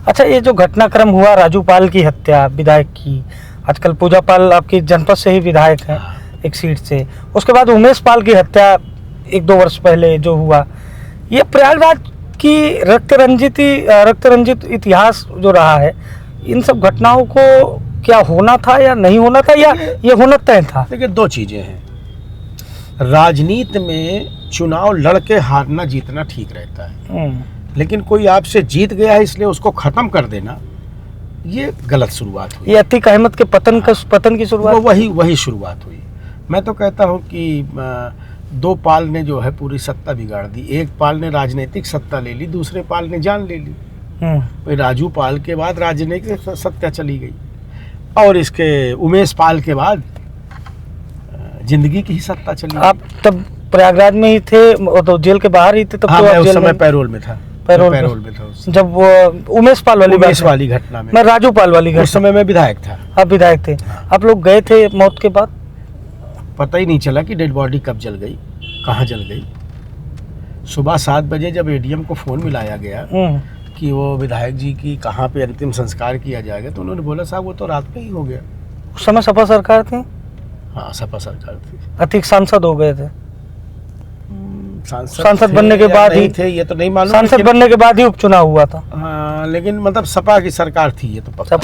अच्छा, ये जो घटनाक्रम हुआ राजू पाल की हत्या विधायक की, आजकल पूजा पाल आपकी जनपद से ही विधायक है एक सीट से, उसके बाद उमेश पाल की हत्या 1-2 वर्ष पहले जो हुआ, ये प्रयागराज की रक्त रंजित इतिहास जो रहा है, इन सब घटनाओं को क्या होना था या नहीं होना था, या ये होना तय था? देखिए, 2 चीजें हैं। राजनीति में चुनाव लड़के हारना जीतना ठीक रहता है, लेकिन कोई आपसे जीत गया है इसलिए उसको खत्म कर देना, ये गलत शुरुआत हुई। ये अतीक अहमद के पतन की शुरुआत, वही शुरुआत हुई। मैं तो कहता हूँ कि 2 पाल ने जो है पूरी सत्ता बिगाड़ दी। एक पाल ने राजनीतिक सत्ता ले ली, दूसरे पाल ने जान ले ली। भाई राजू पाल के बाद राजनीतिक सत्ता चली गई, और इसके उमेश पाल के बाद जिंदगी की ही सत्ता चली गई। आप तब प्रयागराज में ही थे, तो जेल के बाहर ही थे तब? हाँ, तो मैं आप उस जेल समय में पैरोल में था। पैरोल में था उस जब वो उमेश पाल वाली घटना में। मैं राजू पाल वाली घटना, उस समय मैं विधायक था। आप विधायक थे। आप लोग गए थे मौत के बाद? पता ही नहीं चला कि डेड बॉडी कब जल गई, कहाँ जल गई। सुबह 7 बजे जब एडीएम को फोन मिलाया गया कि वो विधायक जी की कहाँ पे अंतिम संस्कार किया जाएगा, तो उन्होंने बोला साहब वो तो रात में ही हो गया। उस समय सपा सरकार थी? हाँ, सपा सरकार थी। अतीक सांसद हो गए थे? सांसद बनने के बाद ही थे, ये तो नहीं मालूम। सांसद बनने के बाद ही उपचुनाव हुआ था। हाँ, लेकिन मतलब सपा की सरकार थी ये तो पक्का।